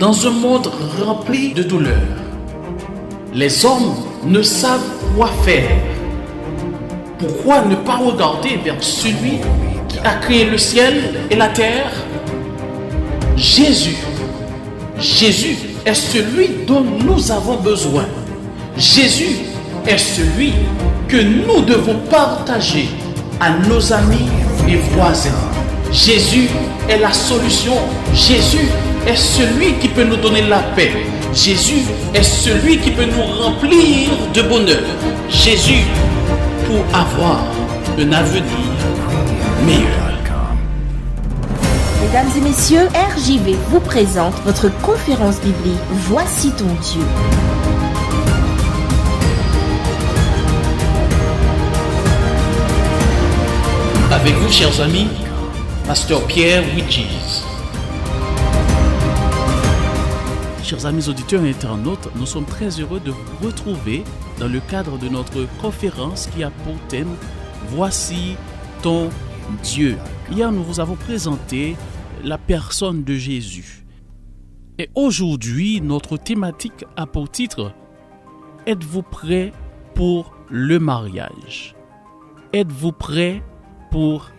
Dans un monde rempli de douleurs, les hommes ne savent quoi faire. Pourquoi ne pas regarder vers celui qui a créé le ciel et la terre? Jésus. Jésus est celui dont nous avons besoin. Jésus est celui que nous devons partager à nos amis et voisins. Jésus est la solution. Jésus est celui qui peut nous donner la paix. Jésus est celui qui peut nous remplir de bonheur. Jésus pour avoir un avenir meilleur. Mesdames et messieurs, RJV vous présente votre conférence biblique Voici ton Dieu. Avec vous, chers amis, Pasteur Pierre Widges. Chers amis auditeurs et internautes, nous sommes très heureux de vous retrouver dans le cadre de notre conférence qui a pour thème « Voici ton Dieu ». Hier, nous vous avons présenté la personne de Jésus. Et aujourd'hui, notre thématique a pour titre « Êtes-vous prêts pour le mariage ?» Êtes-vous prêts pour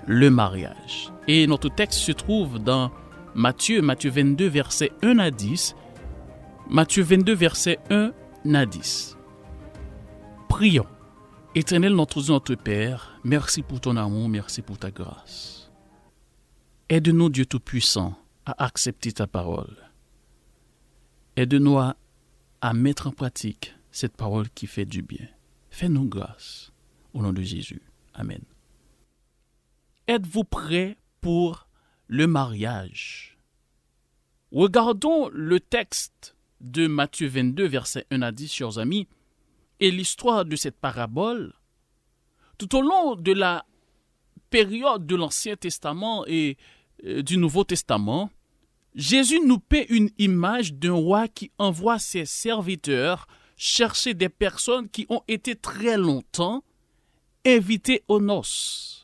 le mariage? Et notre texte se trouve dans Matthieu 22, versets 1 à 10. Matthieu 22, versets 1 à 10. Prions. Éternel notre Père, merci pour ton amour, merci pour ta grâce. Aide-nous, Dieu Tout-Puissant, à accepter ta parole. Aide-nous à mettre en pratique cette parole qui fait du bien. Fais-nous grâce. Au nom de Jésus. Amen. Êtes-vous prêts pour le mariage? Regardons le texte de Matthieu 22, versets 1 à 10, chers amis, et l'histoire de cette parabole. Tout au long de la période de l'Ancien Testament et du Nouveau Testament, Jésus nous paie une image d'un roi qui envoie ses serviteurs chercher des personnes qui ont été très longtemps invitées aux noces.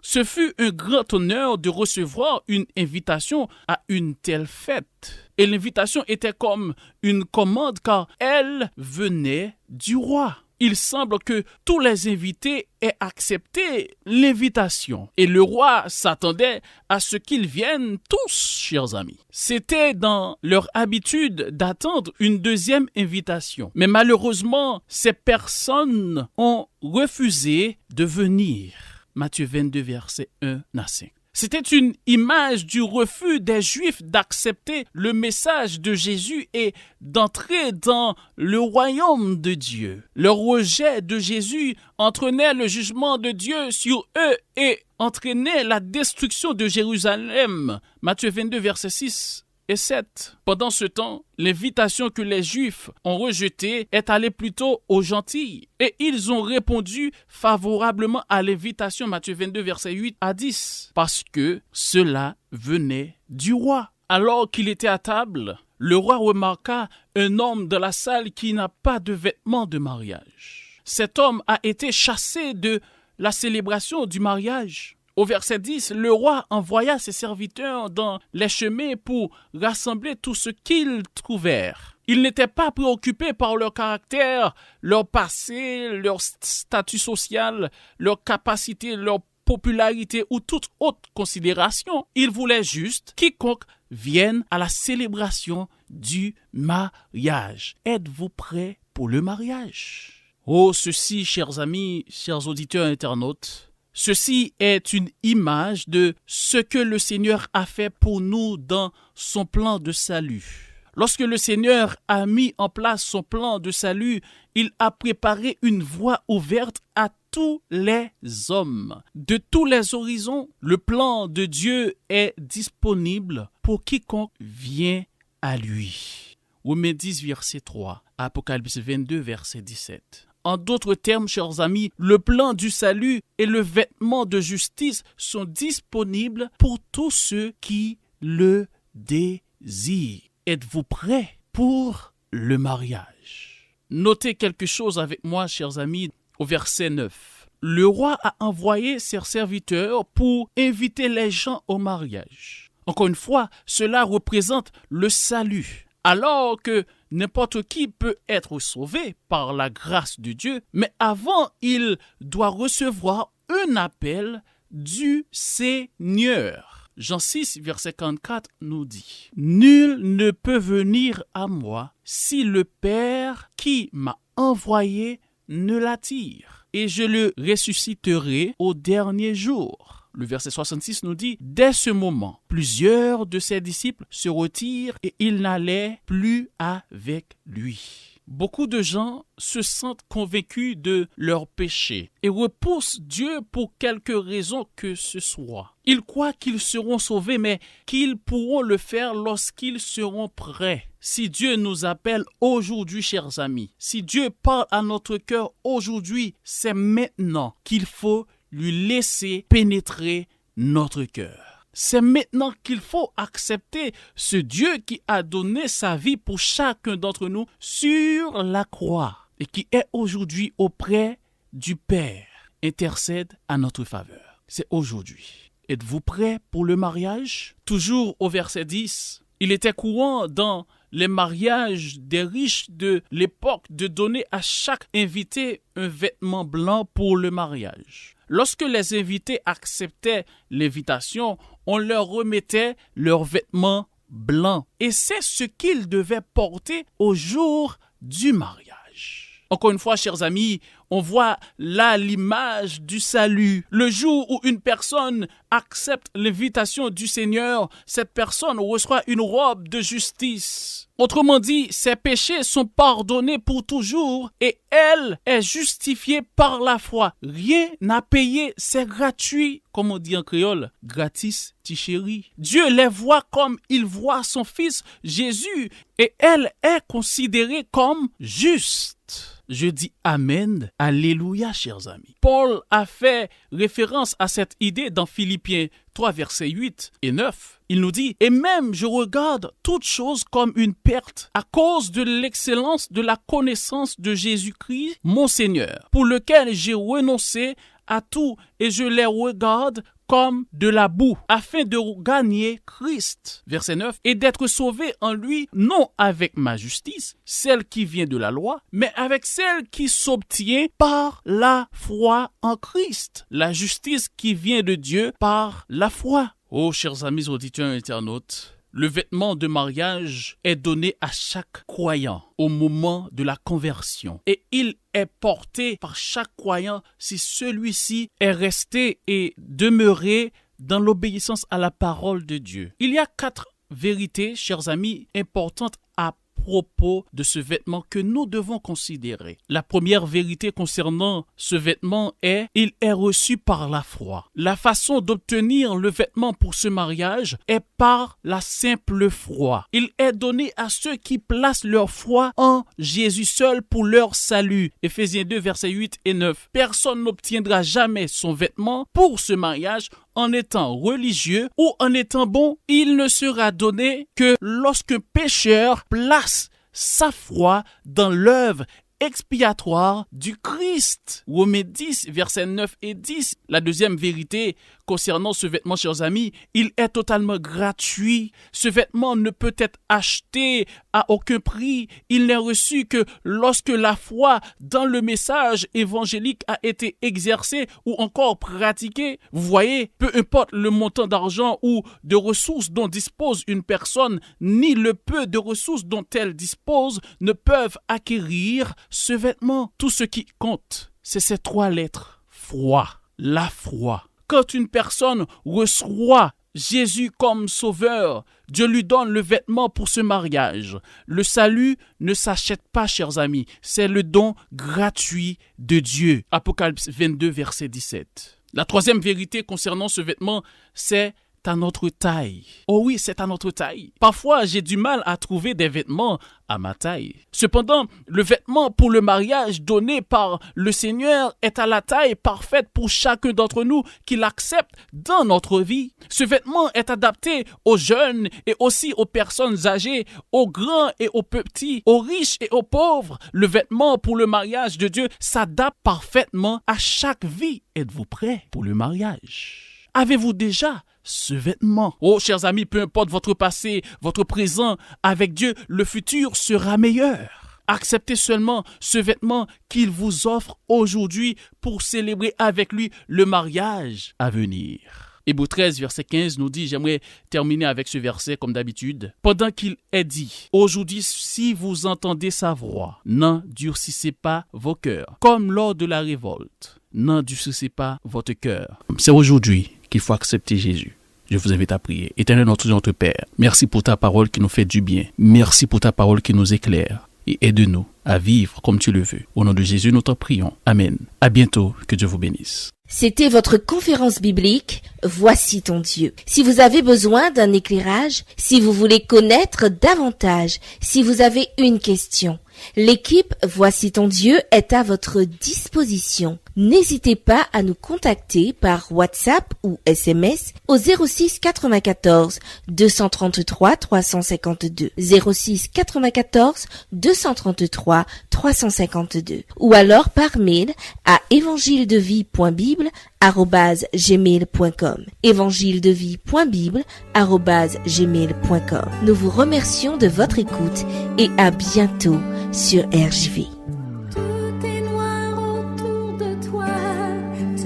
Ce fut un grand honneur de recevoir une invitation à une telle fête. Et l'invitation était comme une commande car elle venait du roi. Il semble que tous les invités aient accepté l'invitation. Et le roi s'attendait à ce qu'ils viennent tous, chers amis. C'était dans leur habitude d'attendre une deuxième invitation. Mais malheureusement, ces personnes ont refusé de venir. Matthieu 22, verset 1 à 5. C'était une image du refus des Juifs d'accepter le message de Jésus et d'entrer dans le royaume de Dieu. Le rejet de Jésus entraînait le jugement de Dieu sur eux et entraînait la destruction de Jérusalem. Matthieu 22, verset 6 et 7. Pendant ce temps, l'invitation que les Juifs ont rejetée est allée plutôt aux gentils. Et ils ont répondu favorablement à l'invitation, Matthieu 22, versets 8 à 10, parce que cela venait du roi. Alors qu'il était à table, le roi remarqua un homme dans la salle qui n'a pas de vêtements de mariage. Cet homme a été chassé de la célébration du mariage. Au verset 10, le roi envoya ses serviteurs dans les chemins pour rassembler tout ce qu'ils trouvèrent. Ils n'étaient pas préoccupés par leur caractère, leur passé, leur statut social, leur capacité, leur popularité ou toute autre considération. Ils voulaient juste quiconque vienne à la célébration du mariage. Êtes-vous prêts pour le mariage? Oh, ceci, chers amis, chers auditeurs internautes, ceci est une image de ce que le Seigneur a fait pour nous dans son plan de salut. Lorsque le Seigneur a mis en place son plan de salut, il a préparé une voie ouverte à tous les hommes. De tous les horizons, le plan de Dieu est disponible pour quiconque vient à lui. Romains 10, verset 3, Apocalypse 22, verset 17. En d'autres termes, chers amis, le plan du salut et le vêtement de justice sont disponibles pour tous ceux qui le désirent. Êtes-vous prêts pour le mariage? Notez quelque chose avec moi, chers amis, au verset 9. Le roi a envoyé ses serviteurs pour inviter les gens au mariage. Encore une fois, cela représente le salut. Alors que n'importe qui peut être sauvé par la grâce de Dieu, mais avant, il doit recevoir un appel du Seigneur. Jean 6, verset 44 nous dit « Nul ne peut venir à moi si le Père qui m'a envoyé ne l'attire, et je le ressusciterai au dernier jour. » Le verset 66 nous dit « Dès ce moment, plusieurs de ses disciples se retirent et ils n'allaient plus avec lui. » Beaucoup de gens se sentent convaincus de leur péché et repoussent Dieu pour quelque raison que ce soit. Ils croient qu'ils seront sauvés, mais qu'ils pourront le faire lorsqu'ils seront prêts. Si Dieu nous appelle aujourd'hui, chers amis, si Dieu parle à notre cœur aujourd'hui, c'est maintenant qu'il faut lui laisser pénétrer notre cœur. C'est maintenant qu'il faut accepter ce Dieu qui a donné sa vie pour chacun d'entre nous sur la croix et qui est aujourd'hui auprès du Père, intercède à notre faveur. C'est aujourd'hui. Êtes-vous prêts pour le mariage? Toujours au verset 10, il était courant dans les mariages des riches de l'époque de donner à chaque invité un vêtement blanc pour le mariage. Lorsque les invités acceptaient l'invitation, on leur remettait leurs vêtements blancs. Et c'est ce qu'ils devaient porter au jour du mariage. Encore une fois, chers amis, on voit là l'image du salut. Le jour où une personne accepte l'invitation du Seigneur, cette personne reçoit une robe de justice. Autrement dit, ses péchés sont pardonnés pour toujours et elle est justifiée par la foi. Rien n'a payé, c'est gratuit. Comme on dit en créole, gratis, ti chéri. Dieu les voit comme il voit son fils Jésus et elle est considérée comme juste. Je dis Amen, Alléluia, chers amis. Paul a fait référence à cette idée dans Philippiens 3, versets 8 et 9. Il nous dit « Et même je regarde toutes choses comme une perte à cause de l'excellence de la connaissance de Jésus-Christ, mon Seigneur, pour lequel j'ai renoncé à tout et je les regarde comme de la boue, afin de gagner Christ. » Verset 9. « Et d'être sauvé en lui, non avec ma justice, celle qui vient de la loi, mais avec celle qui s'obtient par la foi en Christ. » La justice qui vient de Dieu par la foi. Oh, chers amis auditeurs et internautes, le vêtement de mariage est donné à chaque croyant au moment de la conversion et il est porté par chaque croyant si celui-ci est resté et demeuré dans l'obéissance à la parole de Dieu. Il y a 4 vérités, chers amis, importantes à propos de ce vêtement que nous devons considérer. La première vérité concernant ce vêtement est « il est reçu par la foi ». La façon d'obtenir le vêtement pour ce mariage est par la simple foi. Il est donné à ceux qui placent leur foi en Jésus seul pour leur salut. Éphésiens 2, versets 8 et 9. Personne n'obtiendra jamais son vêtement pour ce mariage en étant religieux ou en étant bon. Il ne sera donné que lorsqu'un pécheur place sa foi dans l'œuvre expiatoire du Christ. Romains 10, versets 9 et 10. La deuxième vérité concernant ce vêtement, chers amis, il est totalement gratuit. Ce vêtement ne peut être acheté à aucun prix. Il n'est reçu que lorsque la foi dans le message évangélique a été exercée ou encore pratiquée. Vous voyez, peu importe le montant d'argent ou de ressources dont dispose une personne, ni le peu de ressources dont elle dispose ne peuvent acquérir ce vêtement. Tout ce qui compte, c'est ces 3 lettres. Foi. La foi. Quand une personne reçoit Jésus comme sauveur, Dieu lui donne le vêtement pour ce mariage. Le salut ne s'achète pas, chers amis. C'est le don gratuit de Dieu. Apocalypse 22, verset 17. La troisième vérité concernant ce vêtement, c'est à notre taille. Oh oui, c'est à notre taille. Parfois, j'ai du mal à trouver des vêtements à ma taille. Cependant, le vêtement pour le mariage donné par le Seigneur est à la taille parfaite pour chacun d'entre nous qui l'accepte dans notre vie. Ce vêtement est adapté aux jeunes et aussi aux personnes âgées, aux grands et aux petits, aux riches et aux pauvres. Le vêtement pour le mariage de Dieu s'adapte parfaitement à chaque vie. Êtes-vous prêts pour le mariage? Avez-vous déjà ce vêtement? Oh, chers amis, peu importe votre passé, votre présent, avec Dieu, le futur sera meilleur. Acceptez seulement ce vêtement qu'il vous offre aujourd'hui pour célébrer avec lui le mariage à venir. Hébreux 13, verset 15 nous dit, j'aimerais terminer avec ce verset comme d'habitude. Pendant qu'il est dit, aujourd'hui, si vous entendez sa voix, n'endurcissez pas vos cœurs, comme lors de la révolte. N'endurcissez pas votre cœur. C'est aujourd'hui qu'il faut accepter Jésus. Je vous invite à prier. Éternel notre Père, merci pour ta parole qui nous fait du bien. Merci pour ta parole qui nous éclaire. Et aide-nous à vivre comme tu le veux. Au nom de Jésus, nous t'en prions. Amen. À bientôt. Que Dieu vous bénisse. C'était votre conférence biblique « Voici ton Dieu ». Si vous avez besoin d'un éclairage, si vous voulez connaître davantage, si vous avez une question, l'équipe « Voici ton Dieu » est à votre disposition. N'hésitez pas à nous contacter par WhatsApp ou SMS au 06 94 233 352 06 94 233 352 ou alors par mail à evangiledevie.bible@gmail.com evangiledevie.bible@gmail.com. Nous vous remercions de votre écoute et à bientôt sur RJV.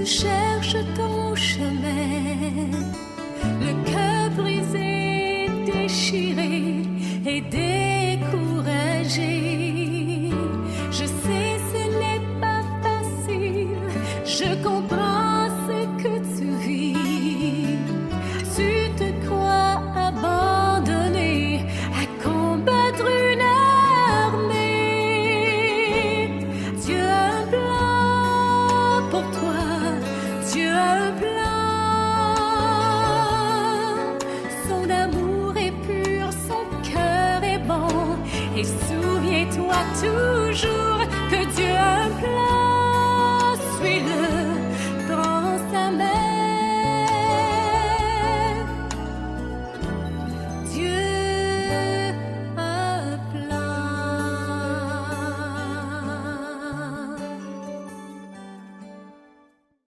Cherche ton chemin, le cœur brisé, déchiré et découragé. Je sais ce n'est pas facile, je comprends ce que tu vis. Tu te crois abandonné à combattre une armée. Dieu a un plan pour toi. Dieu a un plan, son amour est pur, son cœur est bon, et souviens-toi toujours